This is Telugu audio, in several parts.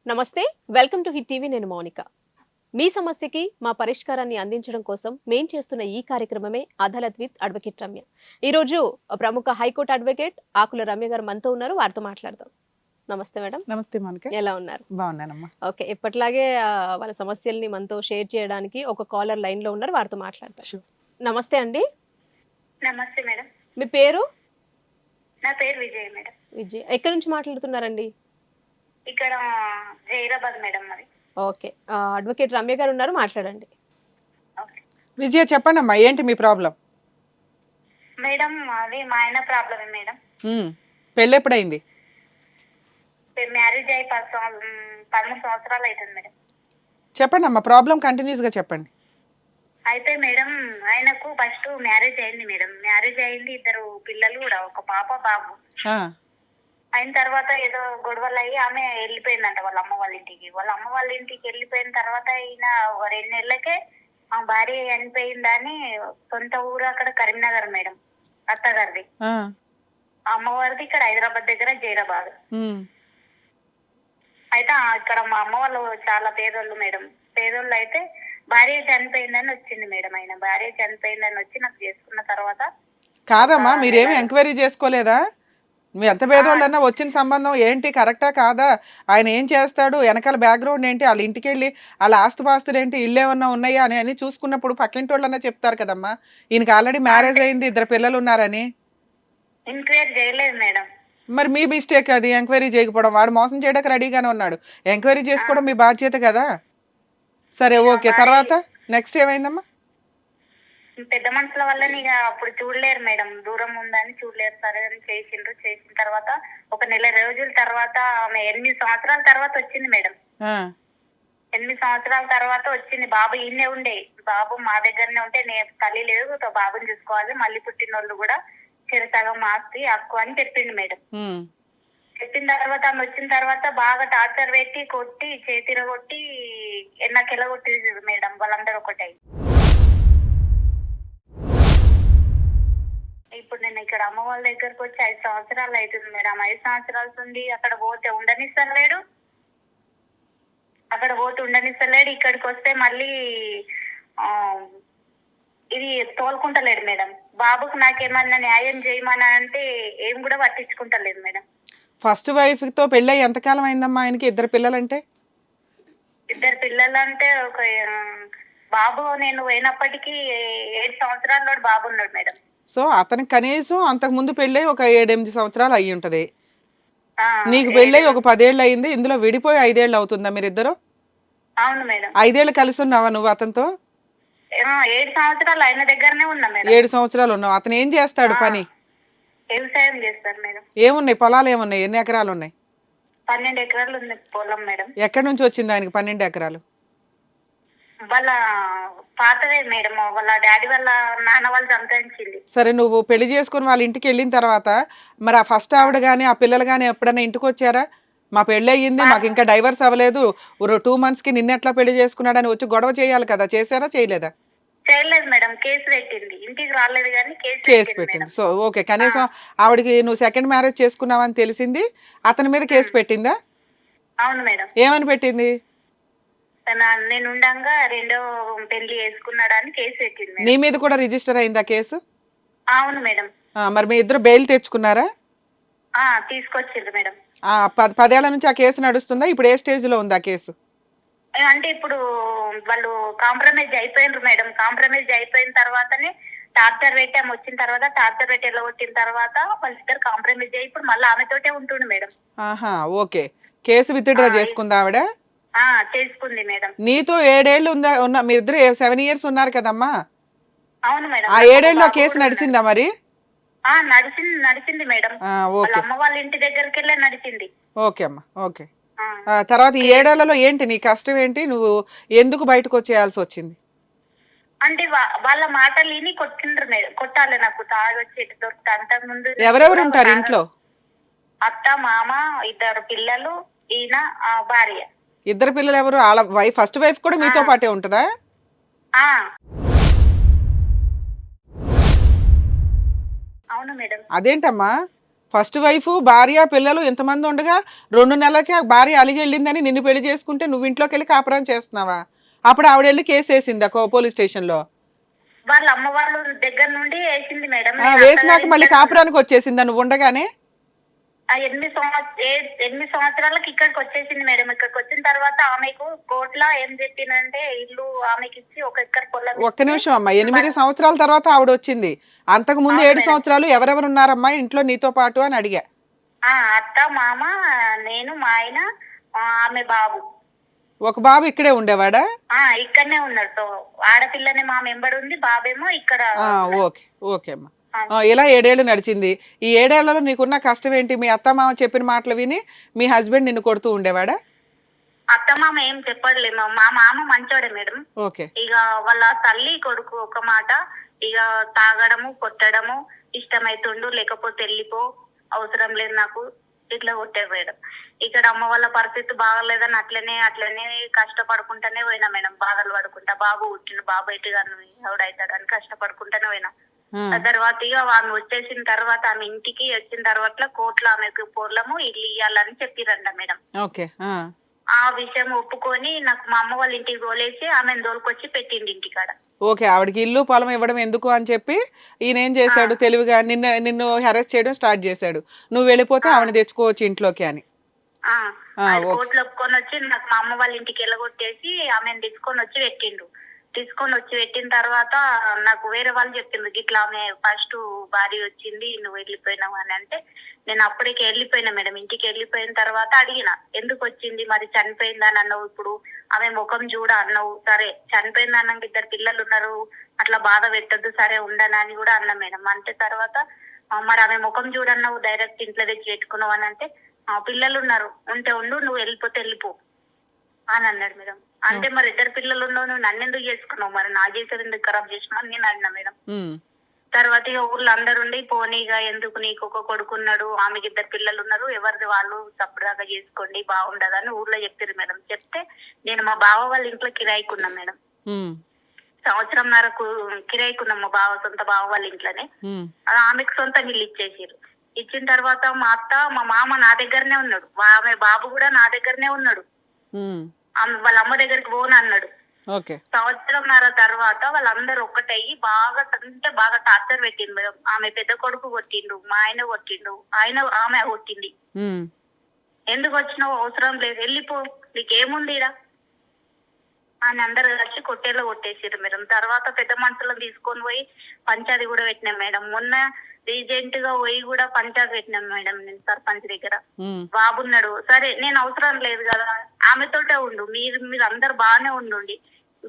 నమస్తే, వెల్కమ్ టు హిట్ టీవీ. నేను మౌనిక. మీ సమస్యకి మా పరిష్కారాన్ని అందించడం కోసం మేం చేస్తున్న ఈ కార్యక్రమమే అదాలత్ విత్ అడ్వకేట్ రమ్య. ఈరోజు ప్రముఖ హైకోర్టు అడ్వకేట్ ఆకుల రమ్య గారు మనతో ఉన్నారు. వారితో మాట్లాడదాం. నమస్తే మేడం. నమస్తే మౌనిక. ఎలా ఉన్నారు? బాగున్నానమ్మా. ఓకే, ఎప్పటిలాగే వాళ్ళ సమస్యల్ని మనతో షేర్ చేయడానికి ఒక కాలర్ లైన్ లో ఉన్నారు. వారితో మాట్లాడతాం. నమస్తే అండి. నమస్తే మేడం. మీ పేరు? నా పేరు విజయ్ మేడం. విజయ్. ఎక్కడి నుంచి మాట్లాడుతున్నారండి? ఇక్కడ జైరాబాద్ మేడం మరి. ఓకే, అడ్వకేట్ రమ్య గారు ఉన్నారు, మాట్లాడండి. ఓకే విజయ, చెప్పండి అమ్మా, ఏంటి మీ ప్రాబ్లం? మేడం, అది మా ఆయన ప్రాబ్లమే మేడం. పెళ్ళి ఎప్పుడైంది? మ్యారేజ్ అయ్యి 13 సంవత్సరాలు అవుతుంది మేడం. చెప్పండి అమ్మా, ప్రాబ్లం కంటిన్యూస్ గా చెప్పండి. అయితే మేడం, ఆయనకు ఫస్ట్ మ్యారేజ్ అయింది మేడం. మ్యారేజ్ అయింది, 2 పిల్లలు కూడా, ఒక పాప బాబు. ఆ, అయిన తర్వాత ఏదో గొడవలు అయ్యి ఆమె వెళ్ళిపోయిందంట వాళ్ళ అమ్మ వాళ్ళ ఇంటికి. వాళ్ళ అమ్మ వాళ్ళ ఇంటికి వెళ్ళిపోయిన తర్వాత ఈయన 2 నెలలకే ఆ భార్య చనిపోయిందని సొంత ఊరు అక్కడ కరీంనగర్ మేడం, అత్తగారిది. ఆ, అమ్మవారిది ఇక్కడ హైదరాబాద్ దగ్గర జైరాబాద్. ఉమ్, అయితే ఇక్కడ మా అమ్మ వాళ్ళు చాలా పేదోళ్ళు మేడం. పేదోళ్ళు అయితే భార్య చనిపోయిందని వచ్చింది మేడం. ఆయన భార్య చనిపోయిందని వచ్చి నాకు చేసుకున్న తర్వాత కాదమ్మా, మీరేమి ఎంక్వైరీ చేసుకోలేదా? మీ ఎంత పేదోళ్ళన్నా వచ్చిన సంబంధం ఏంటి, కరెక్టా కాదా, ఆయన ఏం చేస్తాడు, వెనకాల బ్యాక్గ్రౌండ్ ఏంటి, వాళ్ళ ఇంటికి వెళ్ళి వాళ్ళ ఆస్తుపాస్తులు ఏంటి, ఇల్లు ఏమన్నా ఉన్నాయా అని అని చూసుకున్నప్పుడు పక్కింటి వాళ్ళన్నా చెప్తారు కదమ్మా. ఈయనకి ఆల్రెడీ మ్యారేజ్ అయింది, 2 పిల్లలు ఉన్నారని. ఎంక్వైరీ చేయలేదు మేడం. మరి మీ మిస్టేక్ అది, ఎంక్వైరీ చేయకపోవడం. వాడు మోసం చేయడానికి రెడీగానే ఉన్నాడు, ఎంక్వైరీ చేసుకోవడం మీ బాధ్యత కదా. సరే, ఓకే, తర్వాత నెక్స్ట్ ఏమైందమ్మా? పెద్ద మనుషుల వల్ల ఇక అప్పుడు చూడలేరు మేడం, దూరం ఉందని చూడలేరు. సరే అని చేసిండ్రు. చేసిన తర్వాత ఒక 1 నెల రోజుల తర్వాత ఆమె 8 సంవత్సరాల తర్వాత వచ్చింది మేడం. ఆ, 8 సంవత్సరాల తర్వాత వచ్చింది. బాబు ఈయనే ఉండే, బాబు మా దగ్గరనే ఉంటే, నేను తల్లి లేదు, బాబుని చూసుకోవాలి, మళ్ళీ పుట్టినోళ్ళు కూడా చిరసగం ఆస్తి హక్కు అని చెప్పిండు మేడం. ఉమ్, చెప్పిన తర్వాత ఆమె వచ్చిన తర్వాత బాగా టార్చర్ పెట్టి కొట్టి, చేతిర కొట్టి, ఎన్నకెల కొట్టి మేడం. వాళ్ళందరూ ఒకటై ఇప్పుడు నేను ఇక్కడ అమ్మ వాళ్ళ దగ్గరకు వచ్చి 5 సంవత్సరాలు అవుతుంది మేడం. 5 సంవత్సరాల నుండి అక్కడ పోతే ఉండనిస్తలేడు, అక్కడ పోతే ఉండనిస్తలేడు. ఇక్కడికి వస్తే మళ్ళీ ఇది తోలుకుంటలేడు మేడం. బాబుకు నాకేమన్నా న్యాయం చేయమని అంటే ఏం కూడా పట్టించుకుంటలేదు మేడం. ఫస్ట్ వైఫ్ తో పెళ్ళి ఎంతకాలం అయిందమ్మా ఆయనకి? 2 పిల్లలంటే? 2 పిల్లలు అంటే ఒక బాబు నేను పోయినప్పటికీ 7 సంవత్సరాల్లో బాబు ఉన్నాడు మేడం. సో అతనికి కనీసం అంతకు ముందు పెళ్ళై ఒక 7-8 సంవత్సరాలు అయ్యి ఉంటది. ఆ, నీకు పెళ్ళై ఒక 10 ఏళ్ళు అయింది, ఇందులో విడిపోయి 5 ఏళ్ళు అవుతుందా మీరిద్దరు? అవును మేడం. 5 ఏళ్ళు కలిసి ఉన్నావా నువ్వు అతనితో? 7 సంవత్సరాలు ఆయన దగ్గరనే ఉన్నా మేడం. 7 సంవత్సరాలు ఉన్నావు. అతను ఏం చేస్తాడు పని? వ్యవసాయం చేస్తారు మేడం. ఏమున్నాయి, పొలాలు ఏమున్నాయి, ఎన్ని ఎకరాలు ఉన్నాయి? 12 ఎకరాలు ఉంది పొలం మేడం. ఎక్కడి నుంచి వచ్చింది ఆయనకి 12 ఎకరాలు? వాళ్ళ పాతదే మేడం, వాళ్ళ డాడీ వాళ్ళ నాన్న వాళ్ళు సంపాదించింది. సరే, నువ్వు పెళ్లి చేసుకుని వాళ్ళ ఇంటికి వెళ్ళిన తర్వాత మరి ఆ ఫస్ట్ ఆవిడ గానీ ఆ పిల్లలు గానీ ఎప్పుడైనా ఇంటికి వచ్చారా? మా పెళ్ళి అయ్యింది, మాకు ఇంకా డైవర్స్ అవ్వలేదు, 2 months కి నిన్నెట్లా పెళ్లి చేసుకున్నాడని వచ్చి గొడవ చేయాలి కదా, చేశారా చేయలేదా? చేయలేదు మేడం, కేసు పెట్టింది. ఇంటికి రాలేదు కానీ కేసు పెట్టింది. సో ఓకే, కనీసం ఆవిడకి నువ్వు సెకండ్ మ్యారేజ్ చేసుకున్నావని తెలిసింది, అతని మీద కేసు పెట్టిందా? అవును మేడం. ఏమని పెట్టింది? నేను ఉండంగా 2వ పెళ్లి చేసుకున్నాడని కేసు పెట్టింది. నీ మీద కూడా రిజిస్టర్ అయిందా కేసు? అవును మేడం. మరి మీ ఇద్దరు బెయిల్ తెచ్చుకున్నారా? తీసుకొచ్చిండ్రు మేడం. 10 ఏళ్ల నుంచి ఆ కేసు నడుస్తుందా? ఇప్పుడు ఏ స్టేజ్ లో ఉంది ఆ కేసు? అంటే ఇప్పుడు వాళ్ళు కాంప్రమైజ్ అయిపోయినారు మేడం. కాంప్రమైజ్ అయిపోయిన తర్వాతనే టార్చర్ పెట్టి ఆమె వచ్చిన తర్వాత, టార్చర్ పెట్టి ఎలా కొట్టిన తర్వాత వాళ్ళిద్దరు కాంప్రమైజ్ అయ్యి ఇప్పుడు మళ్ళీ ఆమెతోటే ఉంటుండు మేడం. ఆహా, ఓకే. కేసు విత్డ్రా చేసుకుందా ఆవిడ? చేసుకుంది మేడం. నీతో 7 ఏళ్ళు ఉన్న మీ ఇద్దరు 7 years ఉన్నారు కదమ్మా. అవును మేడం. ఆ 7 ఏళ్ళలో కేసు నడిచిందా మరి? నడిచింది మేడం. వాళ్ళ అమ్మ వాళ్ళ ఇంటి దగ్గరికి వెళ్ళే నడిచింది. ఓకే అమ్మా, ఓకే. తర్వాత ఈ 7 ఏళ్లలో ఏంటి నీ కష్టం ఏంటి? నువ్వు ఎందుకు బయటకు వచ్చేయాల్సి వచ్చింది? అంటే వాళ్ళ మాటలు విని కొట్టిండ్రు మేడం. కొట్టాలి, నాకు తాగొచ్చి ఎటు దొరికితే. అంతకు ముందు ఎవరెవరు ఉంటారు ఇంట్లో? అత్త, మామ, 2 పిల్లలు, ఈయన భార్య. 2 పిల్లలు ఎవరు? వాళ్ళ వైఫ్, ఫస్ట్ వైఫ్ కూడా మీతో పాటే ఉంటుందా? అవును మేడం. అదేంటమ్మా, ఫస్ట్ వైఫ్ భార్య పిల్లలు ఇంతమంది ఉండగా 2 నెలలకి ఆ భార్య అలిగి వెళ్ళిందని నిన్ను పెళ్లి చేసుకుంటే నువ్వు ఇంట్లోకి వెళ్ళి కాపురం చేస్తున్నావా? అప్పుడు ఆవిడ వెళ్ళి కేసు వేసిందా పోలీస్ స్టేషన్ లో? వాళ్ళ అమ్మ వాళ్ళ దగ్గర నుండి వేసింది మేడం. వేసినాక మళ్ళీ కాపురానికి వచ్చేసిందా నువ్వు ఉండగానే? 8 సంవత్సరాలకు ఇక్కడికి వచ్చేసింది మేడం. ఇక్కడికి వచ్చిన తర్వాత ఆమెకు కోర్టులో ఏం చెప్పిందంటే ఇల్లు ఆమెకి ఇచ్చి 1 ఎకర్ పొలం. ఒక్క నిమిషం అమ్మా, 8 సంవత్సరాల తర్వాత ఆవిడ వచ్చింది. అంతకు ముందు 7 సంవత్సరాలు ఎవరెవరు ఉన్నారమ్మా ఇంట్లో నీతో పాటు అని అడిగా. అత్త, మామ, నేను, మా ఆయన, ఆమె బాబు. ఒక బాబు ఇక్కడే ఉండేవాడా? ఇక్కడనే ఉన్నాడు. ఆడపిల్లనే మా మెంబర్ ఉంది, బాబేమో ఇక్కడ. ఓకే ఓకే అమ్మా. ఇలా 7 ఏళ్ళు నడిచింది. ఈ 7 ఏళ్లలో నీకున్న కష్టం ఏంటి? మీ అత్త మామ చెప్పిన మాటలు విని మీ హస్బెండ్ నిన్ను కొడుతూ ఉండేవాడా? అత్త మామ ఏం చెప్పడలేము. మా మామ మంచోడే మేడం. ఓకే. ఇక వాళ్ళ తల్లి కొడుకు ఒక మాట, ఇక తాగడము, కొట్టడము, ఇష్టమైతుండు లేకపోతే వెళ్ళిపో, అవసరం లేదు నాకు, ఇట్లా కొట్టే మేడం. ఇక్కడ అమ్మ వాళ్ళ పరిస్థితి బాగలేదని అట్లనే కష్టపడుకుంటానే పోయినా మేడం. బాధలు పడుకుంటా, బాబు పుట్టిండు, బాబు ఎటుగాను ఎవడైతాడని కష్టపడుకుంటానే పోయినా. తర్వాత ఇక ఆమె వచ్చేసిన తర్వాత, ఆమె ఇంటికి వచ్చిన తర్వాత కోర్టులో ఆమెకు పొలము ఇల్లు ఇయ్యాలని చెప్పిరంట మేడం. ఓకే. ఆ విషయం ఒప్పుకొని నాకు మా అమ్మ వాళ్ళ ఇంటికి తోలేసి ఆమెను తోలుకొచ్చి పెట్టిండి ఇంటికాడ. ఓకే, ఆవిడకి ఇల్లు పొలం ఇవ్వడం ఎందుకు అని చెప్పి ఈయన ఏం చేశాడు తెలివిగా నిన్ను హెరాస్ చేయడం స్టార్ట్ చేశాడు. నువ్వు వెళ్ళిపోతే ఆవిడ తెచ్చుకోవచ్చు ఇంట్లోకి అని. కోర్టులో ఒప్పుకొని వచ్చి నాకు మా అమ్మ వాళ్ళ ఇంటికి వెళ్ళగొట్టేసి ఆమెను తీసుకొని వచ్చి పెట్టిన తర్వాత నాకు వేరే వాళ్ళు చెప్పిండ్రు, ఇట్లా ఆమె ఫస్ట్ భార్య వచ్చింది, నువ్వు వెళ్ళిపోయినావు అని అంటే నేను అప్పటికే వెళ్ళిపోయినా మేడం. ఇంటికి వెళ్ళిపోయిన తర్వాత అడిగిన, ఎందుకు వచ్చింది, మరి చనిపోయిందని అన్నావు, ఇప్పుడు ఆమె ముఖం చూడ అన్నావు, సరే చనిపోయింది అన్నాక 2 పిల్లలు ఉన్నారు, అట్లా బాధ పెట్టద్దు, సరే ఉండనని కూడా అన్నా మేడం. అంటే తర్వాత మరి ఆమె ముఖం చూడన్నావు, డైరెక్ట్ ఇంట్లో తెచ్చి పెట్టుకున్నావు అని అంటే, పిల్లలు ఉన్నారు, ఉంటే ఉండు, నువ్వు వెళ్ళిపోతే వెళ్ళిపో అని అన్నాడు మేడం. అంటే మరి 2 పిల్లలు ఉన్నావు, నువ్వు నన్ను ఎందుకు చేసుకున్నావు, మరి నా జీవితం ఎందుకు ఖరాబ్ చేసినావు అని నేను అడినా మేడం. తర్వాత ఇక ఊర్లో అందరుండి పోనీగా ఎందుకు, నీకు ఒక కొడుకున్నాడు, ఆమెకి 2 పిల్లలు ఉన్నారు, ఎవరిది వాళ్ళు తప్పుదాకా చేసుకోండి, బాగుండదని ఊర్లో చెప్పారు మేడం. చెప్తే నేను మా బావ వాళ్ళ ఇంట్లో కిరాయికున్నా మేడం. 1.5 సంవత్సరంన్నరకు కిరాయికున్నాం మా సొంత బావ వాళ్ళ ఇంట్లోనే. ఆమెకు సొంత ఇల్లు ఇచ్చేసారు. ఇచ్చిన తర్వాత మా అత్త, మా మామ నా దగ్గరనే ఉన్నాడు, ఆమె బాబు కూడా నా దగ్గరనే ఉన్నాడు. వాళ్ళ అమ్మ దగ్గరికి పోను అన్నాడు. 1.5 సంవత్సరంన్నర తర్వాత వాళ్ళందరూ ఒక్కటయ్యి బాగా టార్చర్ పెట్టిండు మేడం. ఆమె పెద్ద కొడుకు కొట్టిండు, మా ఆయన కొట్టిండు, ఆమె కొట్టింది. ఎందుకు వచ్చినావు, అవసరం లేదు, వెళ్ళిపో, నీకేముంది ఇడా అని అందరు కలిసి కొట్టేలో కొట్టేసారు మేడం. తర్వాత పెద్ద మనుషులను తీసుకొని పోయి పంచాయతీ కూడా పెట్టినాం మేడం. మొన్న రీసెంట్ గా పోయి కూడా పంచాయతీ పెట్టినాం మేడం నేను సర్పంచ్ దగ్గర. బాబున్నాడు, సరే నేను అవసరం లేదు కదా, ఆమెతోటే ఉండు, మీరు అందరు బాగానే ఉండండి,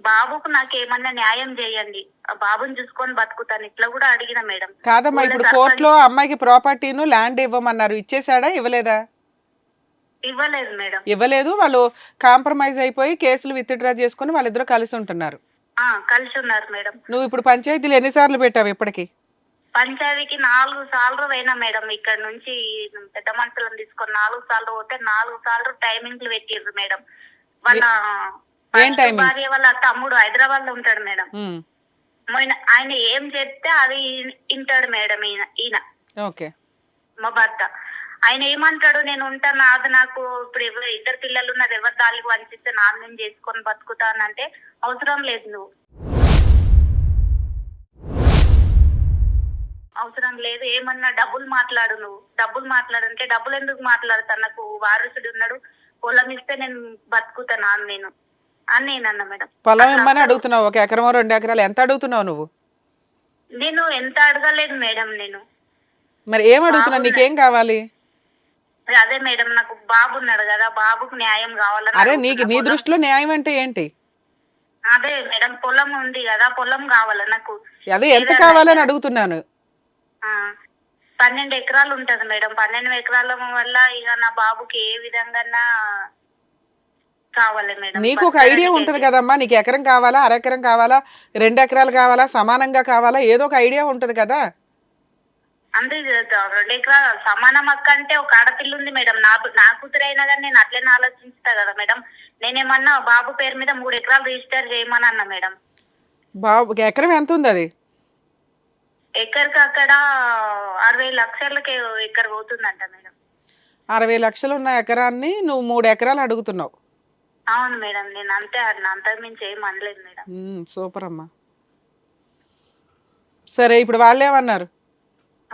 బాబుకు నాకేమన్నా న్యాయం చేయండి, ఆ బాబుని చూసుకొని బతుకుతాను, ఇట్లా కూడా అడిగిన మేడం. కాదమ్మా, ఇప్పుడు కోర్టులో అమ్మాయికి ప్రాపర్టీను ల్యాండ్ ఇవ్వమన్నారు, ఇచ్చేసాడా ఇవ్వలేదా? ఇవ్వలేదు మేడం. ఇవ్వలేదు, వాళ్ళు కాంప్రమైజ్ అయిపోయి కేసులు విత్డ్రా చేసుకుని వాళ్ళిద్దరు కలిసి ఉంటున్నారు. కలిసి ఉన్నారు మేడం. నువ్వు ఇప్పుడు పంచాయతీలు ఎన్నిసార్లు పెట్టావు ఇప్పటికి? పంచాయతీకి 4 సార్లు పోయినా మేడం. ఇక్కడ నుంచి పెద్ద మనుషులను తీసుకొని 4 సార్లు పోతే 4 సార్లు టైమింగ్లు పెట్టిర్రు మేడం. వాళ్ళ భార్య వాళ్ళ తమ్ముడు హైదరాబాద్ లో ఉంటాడు మేడం. ఆయన ఏం చెప్తే అది వింటాడు మేడం. ఈయన మా భర్త, ఆయన ఏమంటాడు, నేను ఉంటాను, అది నాకు ఇప్పుడు 2 పిల్లలు ఉన్నారు, ఎవరి దానికి వంచిస్తే నాన్న నేను చేసుకొని బతుకుతానంటే అవసరం లేదు, నువ్వు అవసరం లేదు, ఏమన్నా డబ్బులు మాట్లాడు, నువ్వు డబ్బులు మాట్లాడంటే డబ్బులు ఎందుకు మాట్లాడతాను, నాకు వారసుడు ఉన్నాడు, పొలం ఇస్తే నేను బతుకుతాను నేను అని నేను అన్నా మేడం. పొలం ఇమ్మని అడుగుతున్నావు, 1 ఎకరమో 2 ఎకరాలు ఎంత అడుగుతున్నావు నువ్వు? నేను ఎంత అడగలేదు మేడం. నేను మరి ఏం అడుగుతున్నావు, నీకేం కావాలి? అదే మేడం, నాకు బాబు ఉన్నాడు కదా, బాబుకు న్యాయం కావాలని. అరే నీ దృష్టిలో న్యాయం అంటే ఏంటి? అదే మేడం, పొలం ఉంది కదా, పొలం కావాలి నాకు. అదే ఎంత కావాలని అడుగుతున్నాను. 12 ఎకరాలు ఉంటది మేడం. 12 ఎకరాల వల్ల ఇక నా బాబుకి ఏ విధంగా కావాలి మేడం. నీకు ఒక ఐడియా ఉంటది కదమ్మా, నీకు ఎకరం కావాలా, 1/2 ఎకరం కావాలా, 2 ఎకరాలు కావాలా, సమానంగా కావాలా, ఏదో ఒక ఐడియా ఉంటది కదా. అంటే 2 ఎకరాలు సమానం అక్క అంటే ఒక ఆడపిల్ల ఉంది మేడం, నా కూతురు అయినా కానీ నేను అట్లనే ఆలోచిస్తా కదా మేడం. నేనేమన్నా బాబు పేరు మీద 3 ఎకరాలు రిజిస్టర్ చేయమని అన్నా మేడం. బాబు ఎకరం ఎంత ఉంది? అది ఎకరికి అక్కడ 60 లక్షలకి ఎకర్ పోతుందంట మేడం. 60 లక్షలు ఉన్న ఎకరాన్ని నువ్వు 3 ఎకరాలు అడుగుతున్నావు. అవును మేడం, నేను అంతే అన్న, అంతకు మించి ఏం అనలేదు మేడం. సూపర్ అమ్మా. సరే ఇప్పుడు వాళ్ళు ఏమన్నారు?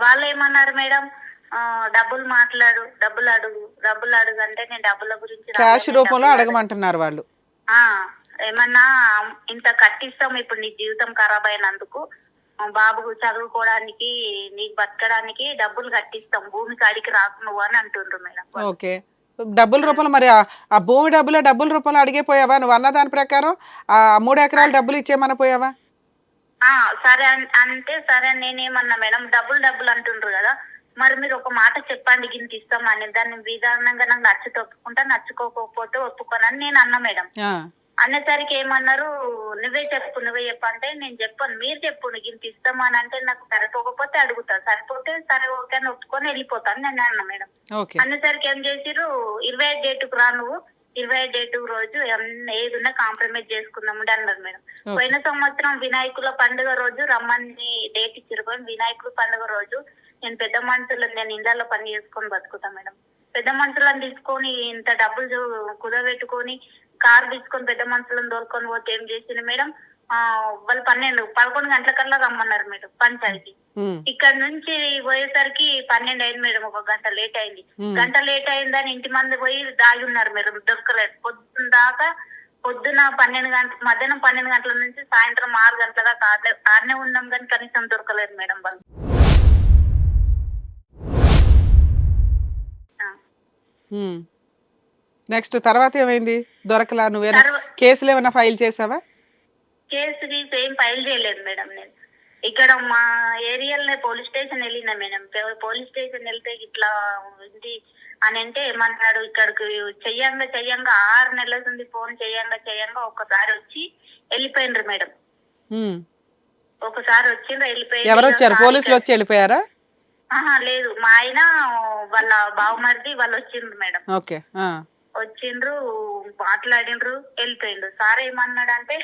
వాళ్ళు ఏమన్నారు మేడం, డబ్బులు మాట్లాడు, డబ్బులు అడుగు అంటే నేను డబ్బుల గురించి క్యాష్ రూపంలో అడగమంటున్నారు వాళ్ళు. ఏమన్నా ఇంత కట్టిస్తాం, ఇప్పుడు నీ జీవితం ఖరాబ్ అయినందుకు బాబుకు చదువుకోవడానికి నీకు బతకడానికి డబ్బులు కట్టిస్తాం, భూమి కాడికి రాకు నువ్వు అని అంటుండ్రు మేడం. ఓకే, డబ్బుల రూపంలో మరి ఆ భూమి డబ్బుల రూపంలో అడిగిపోయావా? నువ్వు అన్న దాని ప్రకారం ఆ 3 ఎకరాలు డబ్బులు ఇచ్చేయమని పోయావా? సరే అంటే సరే నేనేమన్నా మేడం, డబ్బులు అంటుండ్రు కదా, మరి మీరు ఒక మాట చెప్పండి గింత ఇస్తామని, దాన్ని విధానంగా నాకు నచ్చితే ఒప్పుకుంటా, నచ్చుకోకపోతే ఒప్పుకోనని నేను అన్నా మేడం. అనేసరికి ఏమన్నారు, నువ్వే చెప్పు అంటే నేను చెప్పాను, మీరు చెప్పు గింత ఇస్తామని అంటే నాకు సరిపోకపోతే అడుగుతా, సరిపోతే సరే ఓకే అని ఒప్పుకొని వెళ్ళిపోతాను నేను అన్నా మేడం. అనేసరికి ఏం చేసిరు, 25 డేటుకు రా నువ్వు, 25 డేటు రోజు ఏదున్నా కాంప్రమైజ్ చేసుకుందాం అన్నారు మేడం. పోయిన సంవత్సరం వినాయకుల పండుగ రోజు రమ్మని డేట్ ఇచ్చారు, వినాయకుల పండుగ రోజు నేను పెద్ద మనుషులను, నేను ఇళ్లలో పని చేసుకొని బతుకుతా మేడం. పెద్ద మనుషులను తీసుకొని ఇంత డబ్బులు కుదబెట్టుకొని కారు తీసుకొని పెద్ద మనుషులను దోలుకొని పోతే ఏం చేసింది మేడం, వాళ్ళు 11 గంటలకల్లా రమ్మన్నారు మేడం పంచాయతీ. ఇక్కడ నుంచి పోయేసరికి 12 అయింది మేడం, 1 గంట లేట్ అయింది. గంట లేట్ అయిందని ఇంటి మంది పోయి దాగి ఉన్నారు మేడం, దొరకలేదు. పొద్దున 12 గంటల, మధ్యాహ్నం 12 గంటల నుంచి సాయంత్రం 6 గంటల దాకా ఆడనే ఉన్నాం కానీ కనీసం దొరకలేదు మేడం వాళ్ళు. నెక్స్ట్ తర్వాత ఏమైంది? దొరకలా? నువ్వేనా కేసులు ఏమైనా ఫైల్ చేసావా? కేసు ఏం ఫైల్ చేయలేదు మేడం. నేను ఇక్కడ మా ఏరియాలో పోలీస్ స్టేషన్ వెళ్ళినా మేడం. పోలీస్ స్టేషన్ వెళ్తే ఇట్లా ఉంది అని అంటే ఏమన్నాడు, ఇక్కడికి చెయ్యంగా 6 నెలల నుండి ఫోన్ చెయ్యంగా ఒకసారి వచ్చి వెళ్ళిపోయినరు మేడం. ఒకసారి వచ్చిండ్రు వెళ్ళిపోయి. ఎవరు వచ్చారు? పోలీసులు వచ్చి వెళ్ళిపోయారా? లేదు, మా ఆయన వాళ్ళ బావమరిది వాళ్ళు వచ్చిండ్రు మేడం. ఓకే, వచ్చిండ్రు, మాట్లాడిండ్రు, వెళ్ళిపోయిండ్రు. సార్ ఏమన్నాడు అంటే,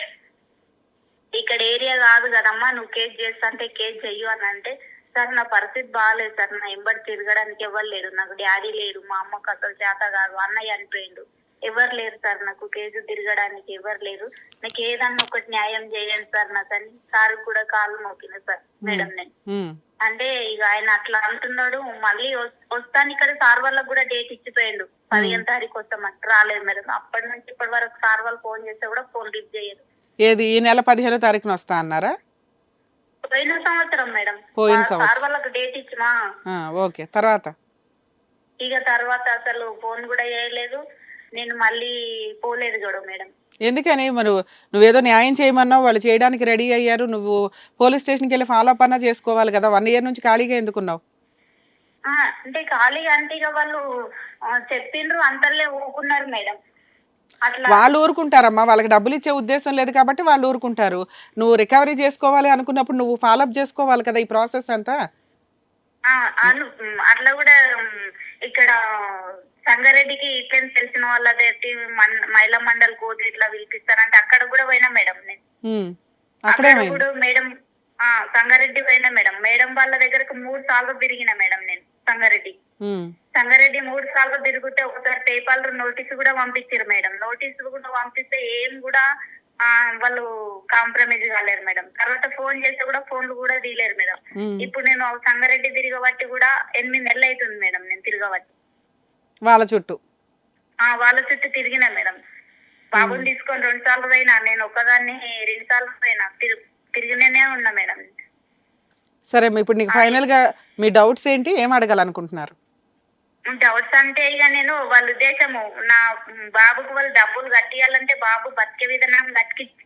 ఇక్కడ ఏరియా కాదు కదమ్మా, నువ్వు కేసు చేస్తా అంటే కేసు చెయ్యు అని అంటే, సార్ నా పరిస్థితి బాగాలేదు సార్, నా ఎంబడి తిరగడానికి ఎవరు లేరు, నాకు డాడీ లేడు, మా అమ్మకు అసలు చేత కాదు, అన్నయ్య చనిపోయిండు, ఎవరు లేరు సార్, నాకు కేసు తిరగడానికి ఎవరు లేరు, నాకు ఏదన్నా ఒకటి న్యాయం చేయండి సార్ నాకు అని సార్ కూడా కాళ్ళు మోకిన సార్ మేడం నేను. అంటే ఇక ఆయన అట్లా అంటున్నాడు. మళ్ళీ వస్తాను ఇక్కడ సార్ వాళ్ళకి కూడా డేట్ ఇచ్చిపోయిండు, 15వ తారీఖు వస్తామంట, రాలేదు మేడం. అప్పటి నుంచి ఇప్పటి వరకు సార్ వాళ్ళు ఫోన్ చేస్తే కూడా ఫోన్ లిఫ్ట్ చేయరు. ఏది ఈ నెల 15వ తారీఖున వస్తా అన్నారా? పోయిన సంవత్సరం మేడం, పోయిన సంవత్సరం సార్ వాళ్ళకి డేట్ ఇచ్చిమా. ఓకే, తర్వాత అసలు ఫోన్ కూడా చేయలేదు. నేను మళ్ళీ పోలేదు కూడా మేడం. ఎందుకని? మరి నువ్వేదో న్యాయం చేయమన్నావు, వాళ్ళు చేయడానికి రెడీ అయ్యారు, నువ్వు పోలీస్ స్టేషన్కి వెళ్ళి ఫాలో అప్ అన్నా చేసుకోవాలి కదా. 1 ఇయర్ నుంచి ఖాళీగా ఎందుకున్నావు? అంటే ఖాళీగా అంటే ఇక వాళ్ళు చెప్పిండ్రు అంతలే ఊరుకున్నారు మేడం. అట్లా వాళ్ళు ఊరుకుంటారమ్మా, వాళ్ళకి డబ్బులు ఇచ్చే ఉద్దేశం లేదు కాబట్టి వాళ్ళు ఊరుకుంటారు. నువ్వు రికవరీ చేసుకోవాలి అనుకున్నప్పుడు నువ్వు ఫాలో అప్ చేసుకోవాలి కదా ఈ ప్రాసెస్ అంతా. అట్లా కూడా ఇక్కడ సంగారెడ్డికి ఇట్లా తెలిసిన వాళ్ళది మహిళా మండలి కోర్టు ఇట్లా పిలిపిస్తారంటే అక్కడ కూడా పోయినా మేడం నేను. అక్కడ కూడా మేడం సంగారెడ్డి పోయినా మేడం. మేడం వాళ్ళ దగ్గరకు 3 సార్లు తిరిగిన మేడం నేను సంగారెడ్డి 3 సార్లు తిరిగితే ఒకసారి పేపర్ నోటీసు కూడా పంపించారు మేడం. నోటీసు కూడా పంపిస్తే ఏం కూడా వాళ్ళు కాంప్రమైజ్ కాలేరు మేడం. తర్వాత ఫోన్ చేస్తే కూడా ఫోన్లు కూడా తీయలేరు మేడం. ఇప్పుడు నేను సంగారెడ్డి తిరగబట్టి కూడా 8 నెలలు అవుతుంది మేడం నేను తిరగబట్టి. వాళ్ళ చుట్టూ తిరిగిన మేడం. బాబుని తీసుకొని 2 సార్లు పోయినా, నేను ఒకదాన్ని 2 సార్లు పోయినా, తిరిగినే ఉన్నా మేడం. సరే, ఇప్పుడు నీకు ఫైనల్ గా మీ డౌట్స్ ఏంటి, ఏం అడగాలనుకుంటున్నారు? డౌట్స్ అంటే ఇక నేను వాళ్ళ ఉద్దేశము, నా బాబుకు వాళ్ళు డబ్బులు కట్టియాలంటే బాబు బతికే విధానం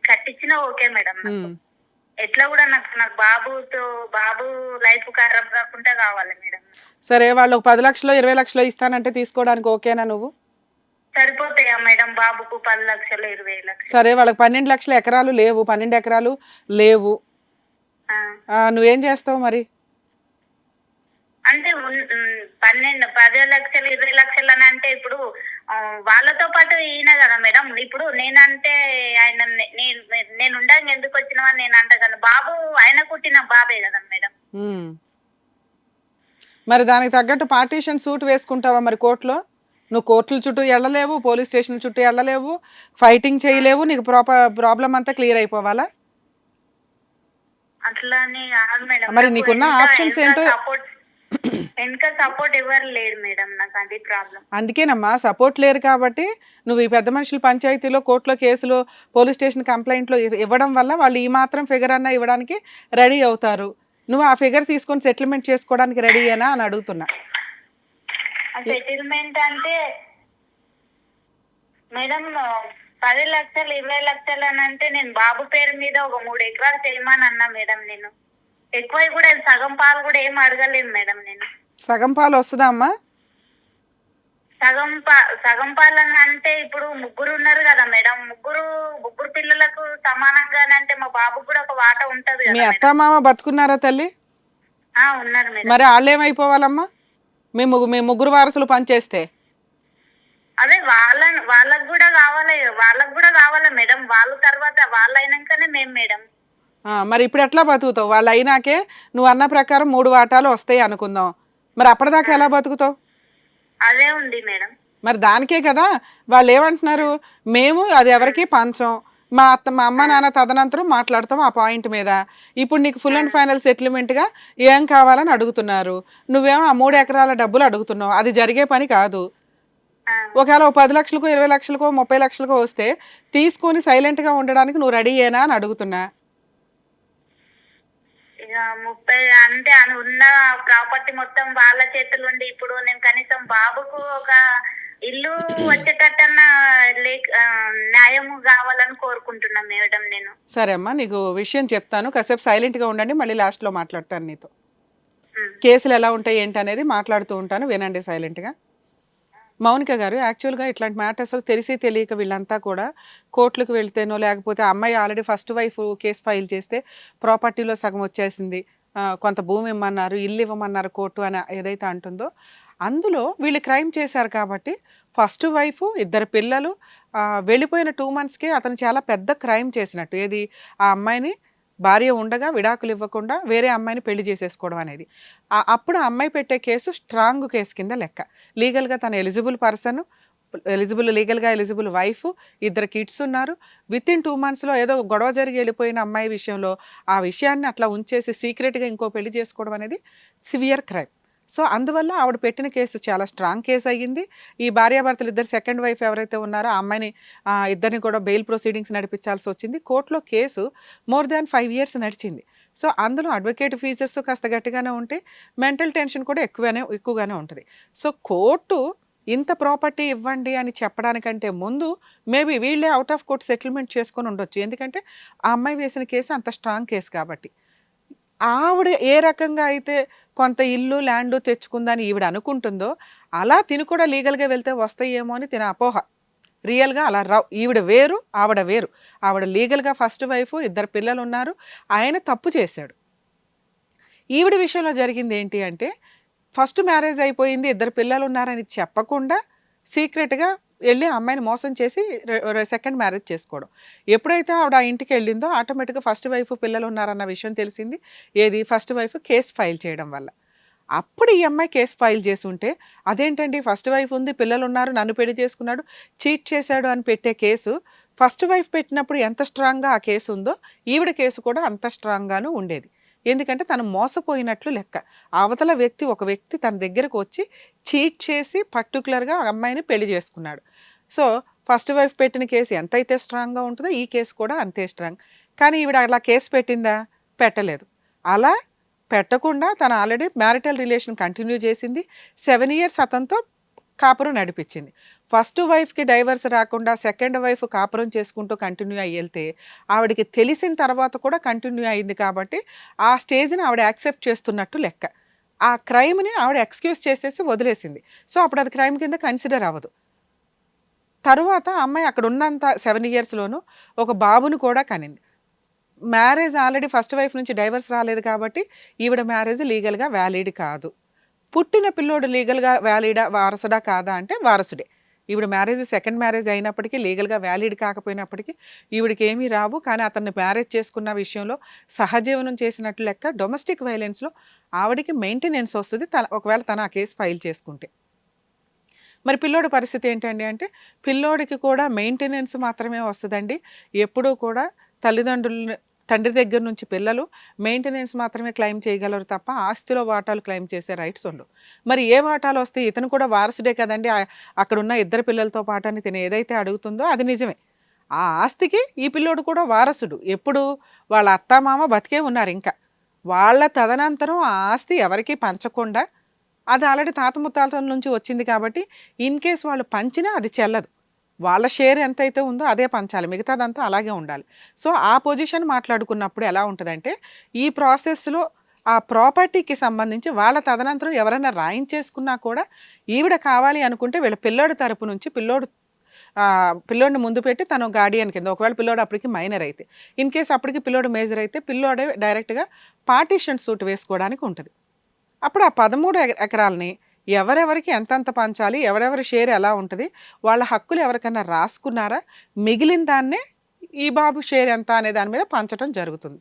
కట్టించినా ఓకే మేడం. ఎట్లా కూడా నాకు బాబు లైఫ్ ఖరాబ్ కాకుండా కావాలి మేడం. సరే, వాళ్ళు 10 లక్షలు 20 లక్షలు ఇస్తానంటే తీసుకోవడానికి ఓకేనా నువ్వు? సరిపోతాయా మేడం బాబుకు 10 లక్షలు 20 లక్షలు? సరే, వాళ్ళకి 12 లక్షల ఎకరాలు లేవు, 12 ఎకరాలు లేవు, నువ్వేం చేస్తావు మరి? అంటే 10 లక్షలు 20 లక్షలు అని అంటే ఇప్పుడు వాళ్ళతో పాటు ఈయన కదా మేడం. ఇప్పుడు నేనంటే ఆయన నేను ఉండగా ఎందుకు వచ్చినావని నేను అంట కదా, బాబు ఆయన కుట్టిన బాబే కదా మేడం. ఉమ్. మరి దానికి తగ్గట్టు పార్టీషన్ సూట్ వేసుకుంటావా మరి కోర్టులో? నువ్వు కోర్టుల చుట్టూ వెళ్ళలేవు, పోలీస్ స్టేషన్ చుట్టూ వెళ్ళలేవు, ఫైటింగ్ చేయలేవు, నీకు ప్రాబ్లం అంతా క్లియర్ అయిపోవాలా? అట్లానే కాదు మేడం, మరి నాకు నీకున్న వెనక- ఆప్షన్స్ వెనక ఏంటో. సపోర్ట్ వెనక సపోర్ట్ ఎవరు లేరు మేడం, నాకు అది ప్రాబ్లం. అందుకేనమ్మా సపోర్ట్ లేరు కాబట్టి నువ్వు ఈ పెద్ద మనుషుల పంచాయతీలో, కోర్టులో కేసులు, పోలీస్ స్టేషన్ కంప్లైంట్లు ఇవ్వడం వల్ల వాళ్ళు ఈ మాత్రం ఫిగర్ అన్నా ఇవ్వడానికి రెడీ అవుతారు. నువ్వు ఆ ఫిగర్ తీసుకొని సెటిల్మెంట్ చేసుకోవడానికి రెడీయేనా అని అడుగుతున్నా. సెటిల్మెంట్ అంటే మేడం 10 లక్షలు 20 లక్షలు అని అంటే నేను బాబు పేరు మీద ఒక 3 ఎకరాలు చేయమని అన్నా మేడం. నేను ఎక్కువ కూడా సగం పాలు కూడా ఏం అడగలేను మేడం. నేను సగం పాలు వస్తుందా అమ్మా? సగం పాలు అని అంటే ఇప్పుడు ముగ్గురు ఉన్నారు కదా మేడం, ముగ్గురు పిల్లలకు సమానంగానంటే మా బాబుకు కూడా ఒక వాట ఉంటది మీ కదా అత్త మామ బతుకున్నారా తల్లి? మేడం. ఉన్నారు మేడం. మరి వాళ్ళు ఏమైపోవాలమ్మా? మీ ముగ్గురు వారసులు పనిచేస్తే? అదే వాళ్ళకు కూడా కావాలి మేడం. వాళ్ళ తర్వాత వాళ్ళు అయినాకనే మేము మేడం. మరి ఇప్పుడు ఎట్లా బతుకుతావు? వాళ్ళు అయినాకే నువ్వు అన్న ప్రకారం 3 వాటాలు వస్తాయి అనుకుందాం, మరి అప్పటిదాకా ఎలా బతుకుతావు? అదే ఉంది మేడం. మరి దానికే కదా వాళ్ళు ఏమంటున్నారు, మేము అది ఎవరికి పంచం, మా అమ్మ నాన్న తదనంతరం మాట్లాడతాం ఆ పాయింట్ మీద. ఇప్పుడు నీకు ఫుల్ అండ్ ఫైనల్ సెటిల్మెంట్గా ఏం కావాలని అడుగుతున్నారు, నువ్వేమో ఆ 3 ఎకరాల డబ్బులు అడుగుతున్నావు. అది జరిగే పని కాదు. ఒకవేళ 10 లక్షలకో 20 లక్షలకో 30 లక్షలకో వస్తే తీసుకొని సైలెంట్గా ఉండడానికి నువ్వు రెడీయేనా అని అడుగుతున్నా. ఇక 30 అంటే అని ఉన్న ప్రాపర్టీ మొత్తం వాళ్ళ చేతులు ఉండి ఇప్పుడు నేను కనీసం బాబుకు ఒక ఇల్లు వచ్చేటట్టన్నా న్యాయం కావాలని కోరుకుంటున్నా మేడం నేను. సరే అమ్మా, నీకు విషయం చెప్తాను, కాసేపు సైలెంట్గా ఉండండి, మళ్ళీ లాస్ట్లో మాట్లాడతాను నీతో. కేసులు ఎలా ఉంటాయి ఏంటి అనేది మాట్లాడుతూ ఉంటాను, వినండి సైలెంట్గా. మౌనిక గారు, యాక్చువల్గా ఇట్లాంటి మ్యాటర్స్ తెలిసి తెలియక వీళ్ళంతా కూడా కోర్టులకు వెళ్తేనో, లేకపోతే అమ్మాయి already first wife case file చేస్తే ప్రాపర్టీలో సగం వచ్చేసింది, కొంత భూమి ఇవ్వమన్నారు, ఇల్లు ఇవ్వమన్నారు కోర్టు అని ఏదైతే అంటుందో, అందులో వీళ్ళు క్రైమ్ చేశారు కాబట్టి ఫస్ట్ వైఫ్ 2 పిల్లలు వెళ్ళిపోయిన 2 monthsకే అతను చాలా పెద్ద క్రైమ్ చేసినట్టు. ఏది, ఆ అమ్మాయిని భార్య ఉండగా విడాకులు ఇవ్వకుండా వేరే అమ్మాయిని పెళ్లి చేసేసుకోవడం అనేది. అప్పుడు ఆ అమ్మాయి పెట్టే కేసు స్ట్రాంగ్ కేసు కింద లెక్క. లీగల్గా తను ఎలిజిబుల్ పర్సన్, లీగల్గా ఎలిజిబుల్ వైఫ్, 2 kids ఉన్నారు. వితిన్ 2 monthsలో ఏదో గొడవ జరిగి వెళ్ళిపోయిన అమ్మాయి విషయంలో ఆ విషయాన్ని అట్లా ఉంచేసి సీక్రెట్గా ఇంకో పెళ్లి చేసుకోవడం అనేది సివియర్ క్రైమ్. సో అందువల్ల ఆవిడ పెట్టిన కేసు చాలా స్ట్రాంగ్ కేసు అయ్యింది. ఈ భార్యాభర్తలు 2 సెకండ్ వైఫ్ ఎవరైతే ఉన్నారో ఆ అమ్మాయిని ఇద్దరిని కూడా బెయిల్ ప్రొసీడింగ్స్ నడిపించాల్సి వచ్చింది. కోర్టులో కేసు మోర్ దాన్ 5 years నడిచింది. సో అందులో అడ్వకేట్ ఫీజెస్ కాస్త గట్టిగానే ఉంటే మెంటల్ టెన్షన్ కూడా ఎక్కువగానే ఉంటుంది. సో కోర్టు ఇంత ప్రాపర్టీ ఇవ్వండి అని చెప్పడానికంటే ముందు మేబీ వీళ్ళే అవుట్ ఆఫ్ కోర్ట్ సెటిల్మెంట్ చేసుకొని ఉండొచ్చు. ఎందుకంటే ఆ అమ్మాయి వేసిన కేసు అంత స్ట్రాంగ్ కేసు కాబట్టి. ఆవిడ ఏ రకంగా అయితే కొంత ఇల్లు ల్యాండ్ తెచ్చుకుందని ఈవిడ అనుకుంటుందో అలా తిను కూడా లీగల్గా వెళ్తే వస్తాయేమో అని తిన అపోహ. రియల్గా అలా రావు. ఈవిడ వేరు, ఆవిడ వేరు. ఆవిడ లీగల్గా ఫస్ట్ వైఫ్, 2 పిల్లలు ఉన్నారు, ఆయన తప్పు చేశాడు. ఈవిడ విషయంలో జరిగింది ఏంటి అంటే, ఫస్ట్ మ్యారేజ్ అయిపోయింది, 2 పిల్లలు ఉన్నారని చెప్పకుండా సీక్రెట్గా వెళ్ళి అమ్మాయిని మోసం చేసి సెకండ్ మ్యారేజ్ చేసుకోవడం. ఎప్పుడైతే ఆవిడ ఆ ఇంటికి వెళ్ళిందో ఆటోమేటిక్గా ఫస్ట్ వైఫ్ పిల్లలు ఉన్నారన్న విషయం తెలిసింది. ఏది, ఫస్ట్ వైఫ్ కేసు ఫైల్ చేయడం వల్ల. అప్పుడు ఈ అమ్మాయి కేసు ఫైల్ చేసి ఉంటే అదేంటండి ఫస్ట్ వైఫ్ ఉంది, పిల్లలు ఉన్నారు, నన్ను పెళ్లి చేసుకున్నాడు, చీట్ చేశాడు అని పెట్టే కేసు ఫస్ట్ వైఫ్ పెట్టినప్పుడు ఎంత స్ట్రాంగ్గా ఆ కేసు ఉందో ఈవిడ కేసు కూడా అంత స్ట్రాంగ్గాను ఉండేది. ఎందుకంటే తను మోసపోయినట్లు లెక్క. అవతల ఒక వ్యక్తి తన దగ్గరకు వచ్చి చీట్ చేసి పర్టికులర్గా ఆ అమ్మాయిని పెళ్లి చేసుకున్నాడు. సో ఫస్ట్ వైఫ్ పెట్టిన కేసు ఎంతైతే స్ట్రాంగ్గా ఉంటుందో ఈ కేసు కూడా అంతే స్ట్రాంగ్. కానీ ఈవిడ అలా కేసు పెట్టిందా? పెట్టలేదు. అలా పెట్టకుండా తను ఆల్రెడీ మ్యారిటల్ రిలేషన్ కంటిన్యూ చేసింది. 7 years అతనితో కాపురం నడిపించింది. ఫస్ట్ వైఫ్కి డైవర్స్ రాకుండా సెకండ్ వైఫ్ కాపురం చేసుకుంటూ కంటిన్యూ అయ్యి వెళ్తే ఆవిడకి తెలిసిన తర్వాత కూడా కంటిన్యూ అయింది కాబట్టి ఆ స్టేజ్ని ఆవిడ యాక్సెప్ట్ చేస్తున్నట్టు లెక్క. ఆ క్రైమ్ని ఆవిడ ఎక్స్క్యూజ్ చేసేసి వదిలేసింది. సో అప్పుడు అది క్రైమ్ కింద కన్సిడర్ అవ్వదు. తరువాత అమ్మాయి అక్కడ ఉన్నంత 7 yearsలోనూ ఒక బాబును కూడా కనింది. మ్యారేజ్ ఆల్రెడీ ఫస్ట్ వైఫ్ నుంచి డైవర్స్ రాలేదు కాబట్టి ఈవిడ మ్యారేజ్ లీగల్గా వ్యాలిడ్ కాదు. పుట్టిన పిల్లోడు లీగల్గా వ్యాలిడా, వారసుడా కాదా అంటే వారసుడే. ఈవిడ మ్యారేజ్ సెకండ్ మ్యారేజ్ అయినప్పటికీ లీగల్గా వ్యాలిడ్ కాకపోయినప్పటికీ ఈవిడికి ఏమీ రావు. కానీ అతన్ని మ్యారేజ్ చేసుకున్న విషయంలో సహజీవనం చేసినట్లు లెక్క. డొమెస్టిక్ వైలెన్స్లో ఆవిడికి మెయింటెనెన్స్ వస్తుంది ఒకవేళ తను ఆ కేసు ఫైల్ చేసుకుంటే. మరి పిల్లోడి పరిస్థితి ఏంటండి అంటే పిల్లోడికి కూడా మెయింటెనెన్స్ మాత్రమే వస్తుందండి. ఎప్పుడూ కూడా తండ్రి దగ్గర నుంచి పిల్లలు మెయింటెనెన్స్ మాత్రమే క్లెయిమ్ చేయగలరు తప్ప ఆస్తిలో వాటాలు క్లెయిమ్ చేసే రైట్స్ ఉండవు. మరి ఏ వాటాలు వస్తాయి? ఇతను కూడా వారసుడే కదండి, అక్కడ ఉన్న ఇద్దరు పిల్లలతో పాటు అని తిని ఏదైతే అడుగుతుందో అది నిజమే. ఆ ఆస్తికి ఈ పిల్లోడు కూడా వారసుడు. ఎప్పుడు వాళ్ళ అత్తామామ బతికే ఉన్నారు. ఇంకా వాళ్ళ తదనంతరం ఆ ఆస్తి ఎవరికీ పంచకుండా, అది ఆల్రెడీ తాత ముత్తాతల నుంచి వచ్చింది కాబట్టి ఇన్ కేస్ వాళ్ళు పంచినా అది చెల్లదు. వాళ్ళ షేర్ ఎంతైతే ఉందో అదే పంచాలి, మిగతాదంతా అలాగే ఉండాలి. సో ఆ పొజిషన్ మాట్లాడుకున్నప్పుడు ఎలా ఉంటుందంటే ఈ ప్రాసెస్లో ఆ ప్రాపర్టీకి సంబంధించి వాళ్ళ తదనంతరం ఎవరైనా రాయించేసుకున్నా కూడా ఈవిడ కావాలి అనుకుంటే వీళ్ళ పిల్లోడి తరపు నుంచి పిల్లోడిని ముందు పెట్టి తను గార్డియన్ కింద, ఒకవేళ పిల్లోడు అప్పటికి మైనర్ అయితే, ఇన్ కేస్ అప్పటికి పిల్లోడు మేజర్ అయితే పిల్లోడే డైరెక్ట్గా పార్టీషన్ సూట్ వేసుకోవడానికి ఉంటుంది. అప్పుడు ఆ 13 ఎకరాలని ఎవరెవరికి ఎంతంత పంచాలి, ఎవరెవరి షేర్ ఎలా ఉంటుంది, వాళ్ళ హక్కులు ఎవరికైనా రాసుకున్నారా, మిగిలిన దాన్నే ఈ బాబు షేర్ ఎంత అనే దాని మీద పంచడం జరుగుతుంది.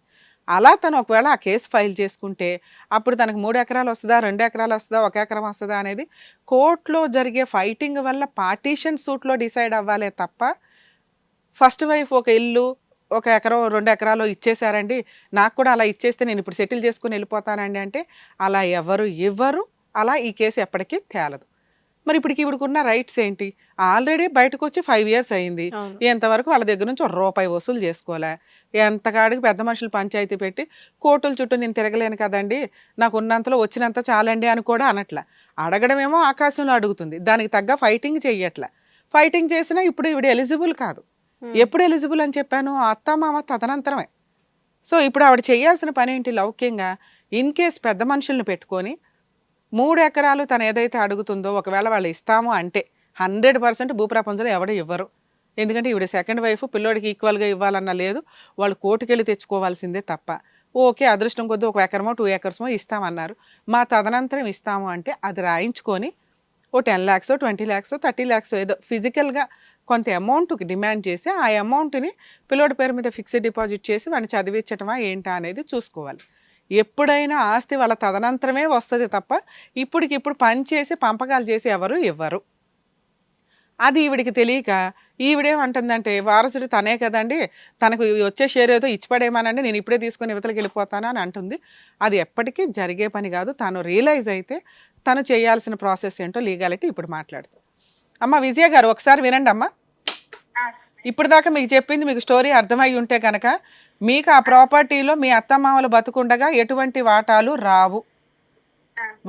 అలా తను ఒకవేళ ఆ కేసు ఫైల్ చేసుకుంటే అప్పుడు తనకు 3 ఎకరాలు వస్తుందా, 2 ఎకరాలు వస్తుందా, 1 ఎకరం వస్తుందా అనేది కోర్టులో జరిగే ఫైటింగ్ వల్ల పార్టీషన్ సూట్లో డిసైడ్ అవ్వాలే తప్ప ఫస్ట్ వైఫ్ ఒక ఇల్లు 1 ఎకరం 2 ఎకరాలు ఇచ్చేసారండి, నాకు కూడా అలా ఇచ్చేస్తే నేను ఇప్పుడు సెటిల్ చేసుకుని వెళ్ళిపోతానండి అంటే అలా ఎవరు ఇవ్వరు. అలా ఈ కేసు ఎప్పటికీ తేలదు. మరి ఇప్పటికి ఈవిడకున్న రైట్స్ ఏంటి? ఆల్రెడీ బయటకు వచ్చి 5 years అయింది. ఎంతవరకు వాళ్ళ దగ్గర నుంచి ₹1 వసూలు చేసుకోలే. ఎంతకాడికి పెద్ద మనుషులు పంచాయతీ పెట్టి కోర్టుల చుట్టూ నేను తిరగలేను కదండి, నాకు ఉన్నంతలో వచ్చినంత చాలండి అని కూడా అనట్లా. అడగడమేమో ఆకాశంలో అడుగుతుంది, దానికి తగ్గ ఫైటింగ్ చెయ్యట్లా. ఫైటింగ్ చేసినా ఇప్పుడు ఈవిడ ఎలిజిబుల్ కాదు. ఎప్పుడు ఎలిజిబుల్ అని చెప్పాను? అత్తమామ తదనంతరమే. సో ఇప్పుడు ఆవిడ చేయాల్సిన పని ఏంటి? లౌక్యంగా ఇన్ కేస్ పెద్ద మనుషుల్ని పెట్టుకొని 3 ఎకరాలు తను ఏదైతే అడుగుతుందో ఒకవేళ వాళ్ళు ఇస్తాము అంటే 100% భూప్రపంచంలో ఎవరు ఇవ్వరు. ఎందుకంటే ఈవిడ సెకండ్ వైఫ్, పిల్లోడికి ఈక్వల్గా ఇవ్వాలన్నా లేదు, వాళ్ళు కోర్టుకెళ్ళి తెచ్చుకోవాల్సిందే తప్ప. ఓకే అదృష్టం కొద్ది 1 ఎకరమో 2 acres ఇస్తామన్నారు, మా తదనంతరం ఇస్తాము అంటే అది రాయించుకొని ఓ 10 lakhs 20 lakhs 30 lakhs ఏదో ఫిజికల్గా కొంత అమౌంట్కి డిమాండ్ చేసి ఆ అమౌంట్ని పిల్లోడి పేరు మీద ఫిక్స్డ్ డిపాజిట్ చేసి వాడిని చదివించటమా ఏంటా అనేది చూసుకోవాలి. ఎప్పుడైనా ఆస్తి వాళ్ళ తదనంతరమే వస్తుంది తప్ప ఇప్పటికిప్పుడు పని చేసి పంపకాలు చేసి ఎవరు ఇవ్వరు. అది ఈవిడికి తెలియక ఈవిడేమంటుందంటే వారసుడు తనే కదండి, తనకు వచ్చే షేర్ ఏదో ఇచ్చిపడేమానండి, నేను ఇప్పుడే తీసుకొని యువతలకి వెళ్ళిపోతాను అని అంటుంది. అది ఎప్పటికీ జరిగే పని కాదు. తను రియలైజ్ అయితే తను చేయాల్సిన ప్రాసెస్ ఏంటో లీగాలిటీ ఇప్పుడు మాట్లాడుతుంది. అమ్మ విజయ గారు ఒకసారి వినండి అమ్మా. ఇప్పుడు దాకా మీకు చెప్పింది మీకు స్టోరీ అర్థమై ఉంటే కనుక మీకు ఆ ప్రాపర్టీలో మీ అత్తమామలు బతుకుండగా ఎటువంటి వాటాలు రావు.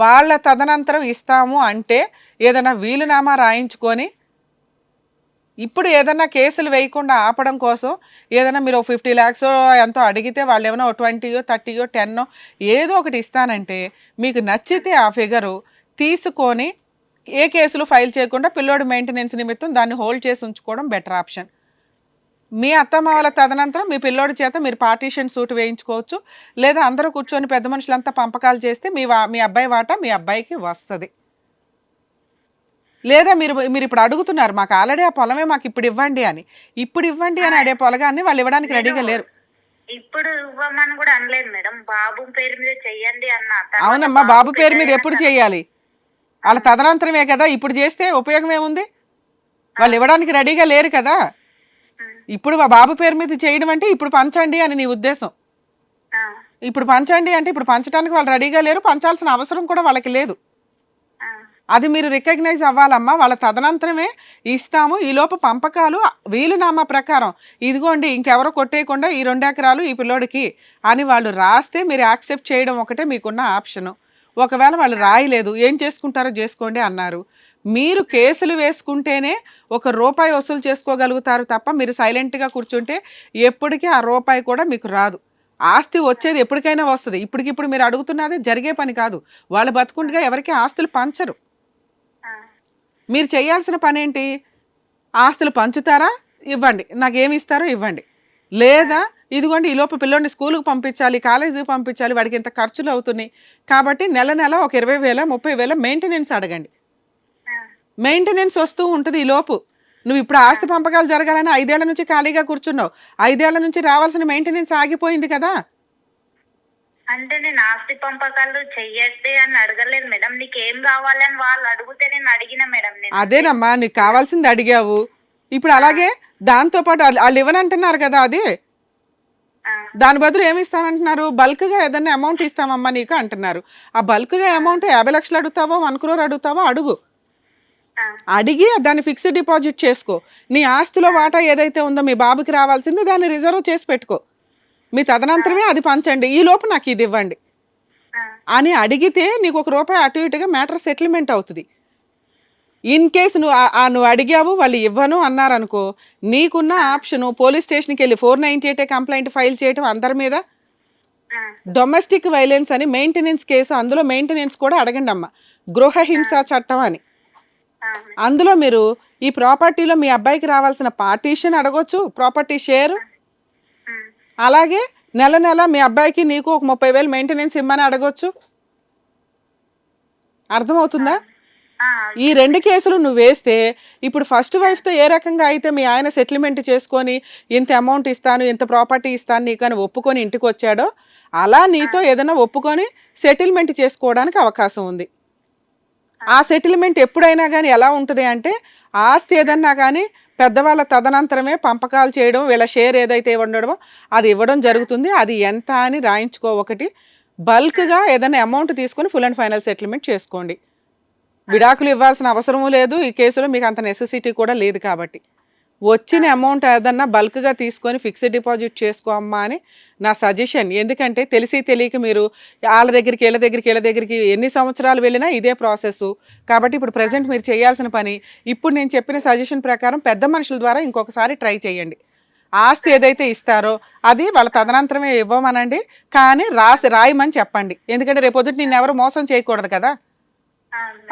వాళ్ళ తదనంతరం ఇస్తాము అంటే ఏదైనా వీలునామా రాయించుకొని ఇప్పుడు ఏదైనా కేసులు వేయకుండా ఆపడం కోసం ఏదైనా మీరు 50 lakhs ఎంతో అడిగితే వాళ్ళు ఏమైనా 20 30 10 ఏదో ఒకటి ఇస్తానంటే మీకు నచ్చితే ఆ ఫిగరు తీసుకొని ఏ కేసులు ఫైల్ చేయకుండా పిల్లోడి మెయింటెనెన్స్ నిమిత్తం దాన్ని హోల్డ్ చేసి ఉంచుకోవడం బెటర్ ఆప్షన్. మీ అత్తమామల తదనంతరం మీ పిల్లోడి చేత మీరు పార్టీషన్ సూట్ వేయించుకోవచ్చు, లేదా అందరూ కూర్చొని పెద్ద మనుషులంతా పంపకాలు చేస్తే మీ అబ్బాయి వాటా మీ అబ్బాయికి వస్తుంది. లేదా మీరు ఇప్పుడు అడుగుతున్నారు మాకు ఆల్రెడీ ఆ పొలమే మాకు ఇప్పుడు ఇవ్వండి అని అడే పొలగాన్ని వాళ్ళు ఇవ్వడానికి రెడీగా లేరు. ఇప్పుడు ఇవ్వమని కూడా అనలేదు మేడం, బాబు పేరు మీద చెయ్యండి అన్న. అవునమ్మా, బాబు పేరు మీద ఎప్పుడు చేయాలి? వాళ్ళ తదనంతరమే కదా. ఇప్పుడు చేస్తే ఉపయోగం ఏముంది? వాళ్ళు ఇవ్వడానికి రెడీగా లేరు కదా. ఇప్పుడు మా బాబు పేరు మీద చేయడం అంటే ఇప్పుడు పంచండి అని నీ ఉద్దేశం. ఇప్పుడు పంచండి అంటే ఇప్పుడు పంచడానికి వాళ్ళు రెడీగా లేరు, పంచాల్సిన అవసరం కూడా వాళ్ళకి లేదు. అది మీరు రికగ్నైజ్ అవ్వాలమ్మా. వాళ్ళ తదనంతరమే ఇస్తాము, ఈలోపు పంపకాలు వీలునామా ప్రకారం ఇదిగోండి ఇంకెవరో కొట్టేయకుండా ఈ 2 ఎకరాలు ఈ పిల్లోడికి అని వాళ్ళు రాస్తే మీరు యాక్సెప్ట్ చేయడం ఒకటే మీకున్న ఆప్షను. ఒకవేళ వాళ్ళు రాయలేదు, ఏం చేసుకుంటారో చేసుకోండి అన్నారు. మీరు కేసులు వేసుకుంటేనే ₹1 వసూలు చేసుకోగలుగుతారు తప్ప మీరు సైలెంట్గా కూర్చుంటే ఎప్పటికీ ఆ రూపాయి కూడా మీకు రాదు. ఆస్తి వచ్చేది ఎప్పటికైనా వస్తుంది. ఇప్పటికిప్పుడు మీరు అడుగుతున్నది జరిగే పని కాదు. వాళ్ళు బతుకుండగా ఎవరికి ఆస్తులు పంచరు. మీరు చేయాల్సిన పని ఏంటి? ఆస్తులు పంచుతారా? ఇవ్వండి, నాకేమి ఇస్తారో ఇవ్వండి. లేదా ఇదిగోండి ఈలోపు పిల్లోడిని స్కూల్కి పంపించాలి, కాలేజీకి పంపించాలి, వాడికి ఇంత ఖర్చులు అవుతున్నాయి కాబట్టి నెల నెల ఒక 20,000 30,000 మెయింటెనెన్స్ అడగండి. మెయింటెనెన్స్ వస్తూ ఉంటుంది ఈ లోపు. నువ్వు ఇప్పుడు ఆస్తి పంపకాలు జరగాలని 5 ఏళ్ల నుంచి ఖాళీగా కూర్చున్నావు. 5 ఏళ్ల నుంచి రావాల్సిన మెయింటెనెన్స్ ఆగిపోయింది కదా. అంటే నేను ఆస్తి పంపకాలు చెయ్యట్టే అని అడగలేదు మేడం. నీకు ఏం కావాలని వాళ్ళు అడిగితే నేను అడిగిన మేడం. నేను అదేనమ్మా, నీకు కావాల్సింది అడిగావు. ఇప్పుడు అలాగే దాంతో పాటు వాళ్ళు ఇవ్వనంటున్నారు కదా, అది ఆ, దాని బదులు ఏమి ఇస్తానంటున్నారు? బల్క్ గా ఏదైనా అమౌంట్ ఇస్తామమ్మా నీకు అంటున్నారు. ఆ బల్క్ గా అమౌంట్ 50 లక్షలు అడుగుతావో 1 crore అడుగుతావో అడుగు. ఆ, అడిగి దాన్ని ఫిక్స్డ్ డిపాజిట్ చేసుకో. నీ ఆస్తిలో వాటా ఏదైతే ఉందో మీ బాబుకి రావాల్సింది దాన్ని రిజర్వ్ చేసి పెట్టుకో. మీ తదనంతరమే అది పంచండి, ఈ లోపు నాకు ఇది ఇవ్వండి ఆ, అని అడిగితే నీకు ₹1 అటు ఇటుగా మ్యాటర్ సెటిల్మెంట్ అవుతుంది. ఇన్ కేసు నువ్వు అడిగావు వాళ్ళు ఇవ్వను అన్నారనుకో, నీకున్న ఆప్షన్ పోలీస్ స్టేషన్కి వెళ్ళి 498 కంప్లైంట్ ఫైల్ చేయటం అందరి మీద. ఆ, డొమెస్టిక్ వైలెన్స్ అని మెయింటెనెన్స్ కేసు, అందులో మెయింటెనెన్స్ కూడా అడగండి అమ్మ. గృహ హింస చట్టం అని, ఆ, అందులో మీరు ఈ ప్రాపర్టీలో మీ అబ్బాయికి రావాల్సిన పార్టీషన్ అడగొచ్చు, ప్రాపర్టీ షేర్. ఉమ్, అలాగే నెల నెల మీ అబ్బాయికి నీకు ఒక 30,000 మెయింటెనెన్స్ ఇమ్మని అడగొచ్చు. అర్థమవుతుందా? ఆ, ఈ 2 కేసులు నువ్వు వేస్తే ఇప్పుడు ఫస్ట్ వైఫ్తో ఏ రకంగా అయితే మీ ఆయన సెటిల్మెంట్ చేసుకొని ఇంత అమౌంట్ ఇస్తాను, ఇంత ప్రాపర్టీ ఇస్తాను నీకు అని ఒప్పుకొని ఇంటికి వచ్చాడో, అలా నీతో ఏదైనా ఒప్పుకొని సెటిల్మెంట్ చేసుకోవడానికి అవకాశం ఉంది. ఆ సెటిల్మెంట్ ఎప్పుడైనా కానీ ఎలా ఉంటుంది అంటే, ఆస్తి ఏదన్నా కానీ పెద్దవాళ్ళ తదనంతరమే పంపకాలు చేయడం, వీళ్ళ షేర్ ఏదైతే ఉండడమో అది ఇవ్వడం జరుగుతుంది. అది ఎంత అని రాయించుకో ఒకటి. బల్క్గా ఏదైనా అమౌంట్ తీసుకొని ఫుల్ అండ్ ఫైనల్ సెటిల్మెంట్ చేసుకోండి. విడాకులు ఇవ్వాల్సిన అవసరము లేదు ఈ కేసులో, మీకు అంత నెసెసిటీ కూడా లేదు కాబట్టి. వచ్చిన అమౌంట్ ఏదన్నా బల్క్గా తీసుకొని ఫిక్స్డ్ డిపాజిట్ చేసుకో అమ్మా అని నా సజెషన్. ఎందుకంటే తెలిసి తెలియక మీరు వాళ్ళ దగ్గరికి వీళ్ళ దగ్గరికి ఎన్ని సంవత్సరాలు వెళ్ళినా ఇదే ప్రాసెస్. కాబట్టి ఇప్పుడు ప్రజెంట్ మీరు చేయాల్సిన పని, ఇప్పుడు నేను చెప్పిన సజెషన్ ప్రకారం పెద్ద మనుషుల ద్వారా ఇంకొకసారి ట్రై చేయండి. ఆస్తి ఏదైతే ఇస్తారో అది వాళ్ళ తదనంతరమే ఇవ్వమనండి, కానీ రాయమని చెప్పండి. ఎందుకంటే రేపొద్దుట నిన్ను ఎవరు మోసం చేయకూడదు కదా.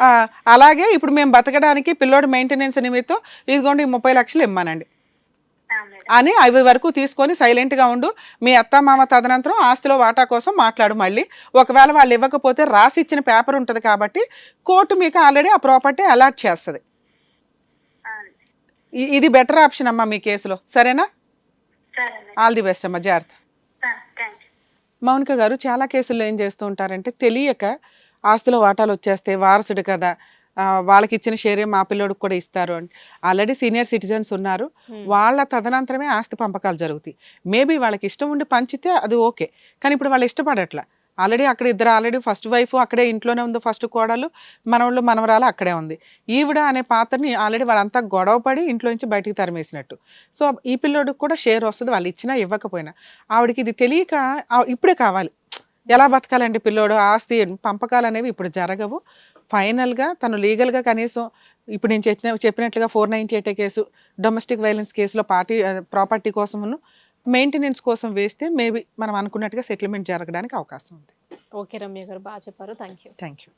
ఆ, అలాగే ఇప్పుడు మేము బతకడానికి పిల్లోడు మెయింటెనెన్స్ నిమిత్తం ఇదిగోండి 30 లక్షలు ఇమ్మనండి ఆ, మేడం. అని అవి వరకు తీసుకొని సైలెంట్గా ఉండు. మీ అత్త మామ తదనంతరం ఆస్తిలో వాటా కోసం మాట్లాడు. మళ్ళీ ఒకవేళ వాళ్ళు ఇవ్వకపోతే రాసి ఇచ్చిన పేపర్ ఉంటుంది కాబట్టి కోర్టు మీకు ఆల్రెడీ ఆ ప్రాపర్టీ అలాట్ చేస్తుంది. ఆ, ఇది బెటర్ ఆప్షన్ అమ్మా మీ కేసులో. సరేనా? సరే మేడం. ఆల్ ది బెస్ట్ అమ్మా, జాగ్రత్త. Thank you. మౌనిక గారు, చాలా కేసుల్లో ఏం చేస్తూ ఉంటారంటే తెలియక ఆస్తిలో వాటాలు వచ్చేస్తే వారసుడు కదా, వాళ్ళకి ఇచ్చిన షేరే మా పిల్లోడికి కూడా ఇస్తారు అని ఆల్రెడీ సీనియర్ సిటిజన్స్ ఉన్నారు. వాళ్ళ తదనంతరమే ఆస్తి పంపకాలు జరుగుతాయి. మేబీ వాళ్ళకి ఇష్టం ఉండి పంచితే అది ఓకే, కానీ ఇప్పుడు వాళ్ళు ఇష్టపడట్లా. ఆల్రెడీ అక్కడ ఇద్దరు, ఆల్రెడీ ఫస్ట్ వైఫ్ అక్కడే ఇంట్లోనే ఉంది, ఫస్ట్ కోడలు, మనవాళ్ళు మనవరాలు అక్కడే ఉంది. ఈవిడ అనే పాత్రని ఆల్రెడీ వాళ్ళంతా గొడవపడి ఇంట్లో నుంచి బయటికి తరిమేసినట్టు. సో ఈ పిల్లోడికి కూడా షేర్ వస్తుంది, వాళ్ళు ఇచ్చినా ఇవ్వకపోయినా. ఆవిడకి ఇది తెలియక ఇప్పుడే కావాలి. ఎలా బతకాలండి పిల్లోడు? ఆస్తి పంపకాలు అనేవి ఇప్పుడు జరగవు. ఫైనల్గా తను లీగల్గా కనీసం ఇప్పుడు నేను చెప్పినట్లుగా 498 కేసు, డొమెస్టిక్ వైలెన్స్ కేసులో ప్రాపర్టీ కోసమును మెయింటెనెన్స్ కోసం వేస్తే మేబీ మనం అనుకున్నట్టుగా సెటిల్మెంట్ జరగడానికి అవకాశం ఉంది. ఓకే రమ్య గారు, బాగా చెప్పారు. Thank you. Thank you.